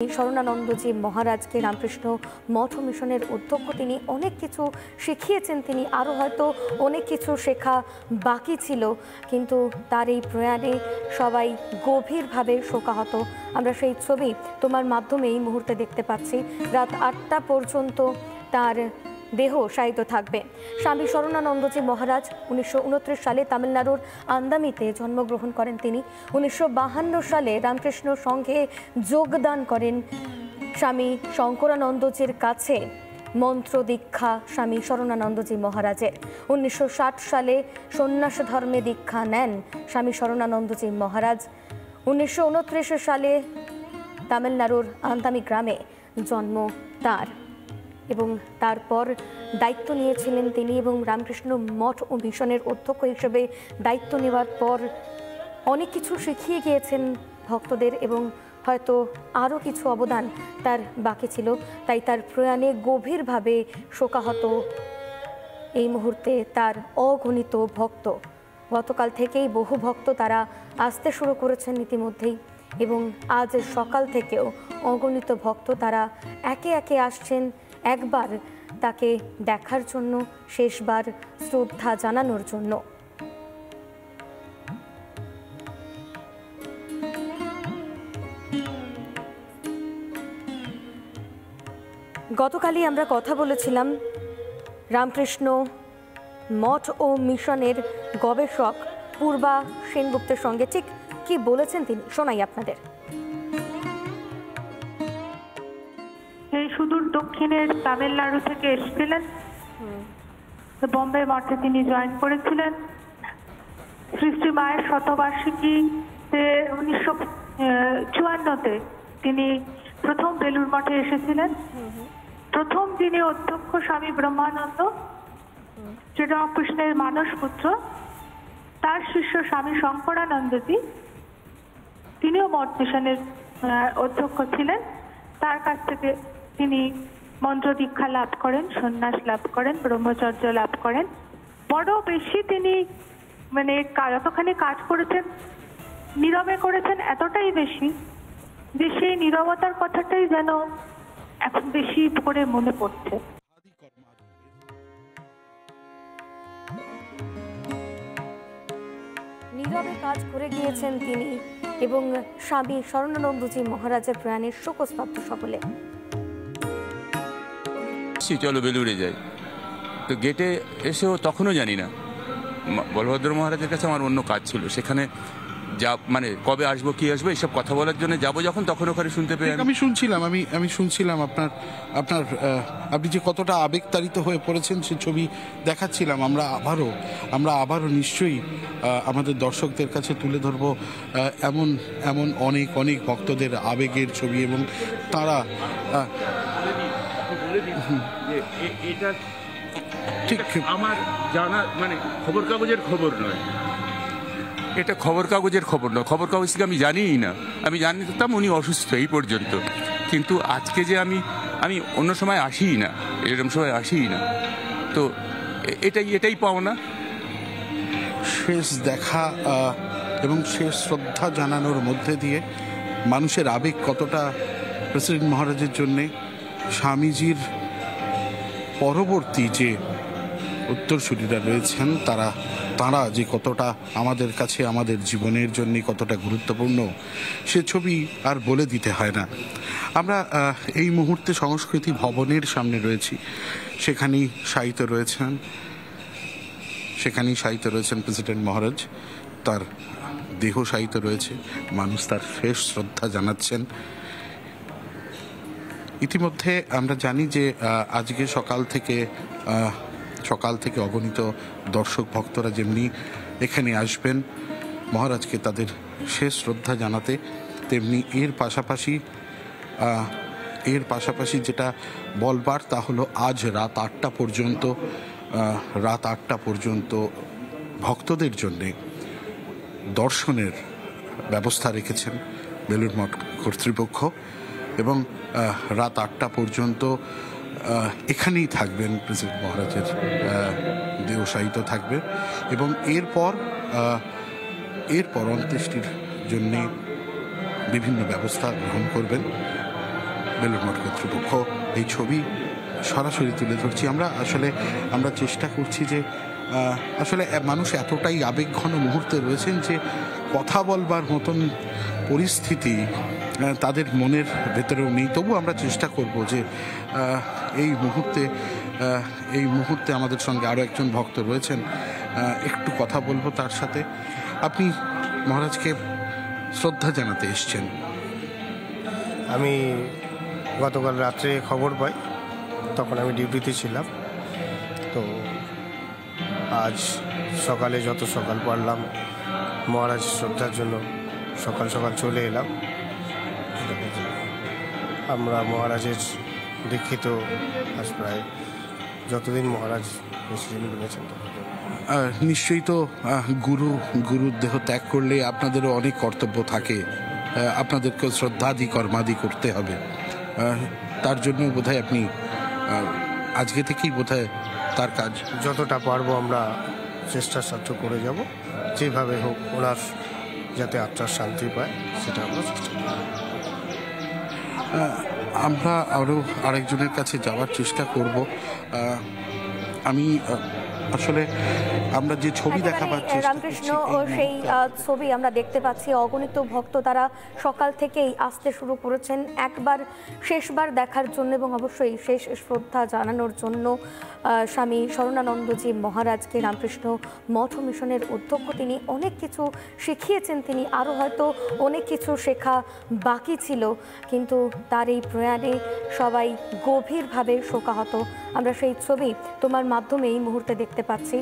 শরণানন্দজি মহারাজকে রামকৃষ্ণ মঠ ও মিশনের অধ্যক্ষ, তিনি অনেক কিছু শিখিয়েছেন। তিনি আরও হয়তো অনেক কিছু শেখা বাকি ছিল, কিন্তু তার এই প্রয়াণে সবাই গভীরভাবে শোকাহত। আমরা সেই ছবি তোমার মাধ্যমে এই মুহূর্তে দেখতে পাচ্ছি। রাত 8টা পর্যন্ত তার দেহ শায়িত থাকবে। স্বামী শরণানন্দজি মহারাজ 1929 সালে তামিলনাড়ুর আন্দামিতে জন্মগ্রহণ করেন। তিনি 1952 সালে রামকৃষ্ণ সংঘে যোগদান করেন। স্বামী শঙ্করানন্দজির কাছে মন্ত্র দীক্ষা স্বামী শরণানন্দজি মহারাজের। 1960 সালে সন্ন্যাস ধর্মে দীক্ষা নেন স্বামী শরণানন্দজি মহারাজ। 1929 সালে তামিলনাড়ুর আন্দামি গ্রামে জন্ম তার, এবং তারপর দায়িত্ব নিয়েছিলেন তিনি, এবং রামকৃষ্ণ মঠ ও মিশনের অধ্যক্ষ হিসেবে দায়িত্ব নেওয়ার পর অনেক কিছু শিখিয়ে গিয়েছেন ভক্তদের, এবং হয়তো আরও কিছু অবদান তার বাকি ছিল। তাই তার প্রয়াণে গভীরভাবে শোকাহত এই মুহূর্তে তার অগণিত ভক্ত। গতকাল থেকেই বহু ভক্ত তারা আসতে শুরু করেছেন ইতিমধ্যেই, এবং আজ সকাল থেকেও অগণিত ভক্ত তারা একে একে আসছেন একবার তাকে দেখার জন্য, শেষবার শ্রদ্ধা জানানোর জন্য। গতকালই আমরা কথা বলেছিলাম রামকৃষ্ণ মঠ ও মিশনের গবেষক পূর্বা সেনগুপ্তের সঙ্গে। ঠিক কি বলেছেন তিনি শোনাই আপনাদের। এই সুদূর দক্ষিণের তামিলনাড়ু থেকে এসেছিলেন, বোম্বে মঠে তিনি জয়েন করেছিলেন। সৃষ্টি মায়ের শতবার্ষিকীতে 1954-তে তিনি প্রথম বেলুড় মঠে এসেছিলেন। প্রথম যিনি অধ্যক্ষ স্বামী ব্রহ্মানন্দ, শ্রীরামকৃষ্ণের মানস পুত্র, তার শিষ্য স্বামী শঙ্করানন্দজি, তিনিও মঠ মিশনের অধ্যক্ষ ছিলেন। তার কাছ থেকে তিনি মন্ত্র দীক্ষা লাভ করেন, সন্ন্যাস লাভ করেন, ব্রহ্মচর্য লাভ করেন। বড় বেশি তিনি যতখানি কাজ করেছেন নীরবে করেছেন, এতটাই বেশি যে সেই নীরবতার কথাটাই যেন এখন বেশি করে মনে পড়ছে। নীরবে কাজ করে গিয়েছেন তিনি, এবং স্বামী শরণানন্দজি মহারাজের প্রয়াণে শোকস্তব্ধ সকলে। চলো বেলুড়ে যাই, তো গেটে এসেও তখনও জানি না বলভদ্র মহারাজের কাছে আমার অন্য কাজ ছিল। সেখানে যা কবে আসবো কি আসবো এইসব কথা বলার জন্য যাবো যখন, তখন ওখানে শুনতে পেয়ে আমি শুনছিলাম আপনার আপনি যে কতটা আবেগতাড়িত হয়ে পড়েছেন সে ছবি দেখাচ্ছিলাম। আমরা আবারও নিশ্চয়ই আমাদের দর্শকদের কাছে তুলে ধরবো এমন অনেক ভক্তদের আবেগের ছবি, এবং তারা এটা ঠিক আমার জানা খবর কাগজের খবর নয়, এটা খবর কাগজের খবর নয়। খবর কাগজ থেকে আমি জানিই না। আমি জানতাম উনি অসুস্থ এই পর্যন্ত, কিন্তু আজকে যে আমি অন্য সময় আসিই না, এরকম সময় আসিই না, তো এটাই পাওনা। শেষ দেখা এবং শেষ শ্রদ্ধা জানানোর মধ্যে দিয়ে মানুষের আবেগ কতটা প্রেসিডেন্ট মহারাজের জন্যে, স্বামীজির পরবর্তী যে উত্তরসূরিরা রয়েছেন তারা যে কতটা আমাদের কাছে, আমাদের জীবনের জন্য কতটা গুরুত্বপূর্ণ, সে ছবি আর বলে দিতে হয় না। আমরা এই মুহূর্তে সংস্কৃতি ভবনের সামনে রয়েছি। সেখানেই শায়িত রয়েছেন প্রেসিডেন্ট মহারাজ। তার দেহ শায়িত রয়েছে, মানুষ তার শেষ শ্রদ্ধা জানাচ্ছেন। ইতিমধ্যে আমরা জানি যে আজকে সকাল থেকে অগণিত দর্শক ভক্তরা যেমনি এখানে আসবেন মহারাজকে তাদের শেষ শ্রদ্ধা জানাতে, তেমনি এর পাশাপাশি যেটা বলবার তা হলো আজ রাত 8টা পর্যন্ত ভক্তদের জন্যে দর্শনের ব্যবস্থা রেখেছেন বেলুড় মঠ কর্তৃপক্ষ, এবং রাত 8টা পর্যন্ত এখানেই থাকবেন প্রেসিডেন্ট মহারাজের দেহ শায়িত থাকবে, এবং এরপর অন্ত্যেষ্টির জন্যে বিভিন্ন ব্যবস্থা গ্রহণ করবেন বেলুড় মঠ কর্তৃপক্ষ এই ছবি সরাসরি তুলে ধরছি। আমরা চেষ্টা করছি যে আসলে মানুষ এতটাই আবেগঘন মুহূর্তে রয়েছেন যে কথা বলবার মতন পরিস্থিতি তাদের মনের ভেতরেও নেই। তবু আমরা চেষ্টা করব যে এই মুহূর্তে আমাদের সঙ্গে আরও একজন ভক্ত রয়েছেন, একটু কথা বলবো তার সাথে। আপনি মহারাজকে শ্রদ্ধা জানাতে এসছেন। আমি গতকাল রাত্রে খবর পাই, তখন আমি ডিউটিতে ছিলাম। তো আজ সকালে যত সকাল পারলাম মহারাজ শ্রদ্ধার জন্য সকাল সকাল চলে এলাম। আমরা মহারাজের দীক্ষিত আজ প্রায় যতদিন মহারাজ প্রেসিডেন্ট বলেছেন। নিশ্চয়ই তো গুরুর দেহ ত্যাগ করলে আপনাদেরও অনেক কর্তব্য থাকে, আপনাদেরকে শ্রদ্ধাদি কর্মাদি করতে হবে। তার জন্য বোধহয় আপনি আজকে থেকেই বোধহয় তার কাজ যতটা পারবো আমরা চেষ্টা সাধ্য করে যাব, যেভাবে হোক ওনার যাতে আত্মার শান্তি পায় সেটা আমরা চেষ্টা করব। আমরা আরও আরেকজনের কাছে যাওয়ার চেষ্টা করব। আমি আসলে আমরা যে ছবি দেখাবার চেষ্টা রামকৃষ্ণ সেই ছবি আমরা দেখতে পাচ্ছি। অগণিত ভক্ত তারা সকাল থেকেই আসতে শুরু করেছেন শেষবার দেখার জন্য এবং অবশ্যই শেষ শ্রদ্ধা জানানোর জন্য স্বামী স্মরণানন্দজি মহারাজকে। রামকৃষ্ণ মঠ মিশনের অধ্যক্ষ, তিনি অনেক কিছু শিখিয়েছেন, তিনি আরও হয়তো অনেক কিছু শেখা বাকি ছিল, কিন্তু তার এই প্রয়াণে সবাই গভীরভাবে শোকাহত। আমরা সেই ছবি তোমার মাধ্যমে এই মুহূর্তে দেখতে পাচ্ছি।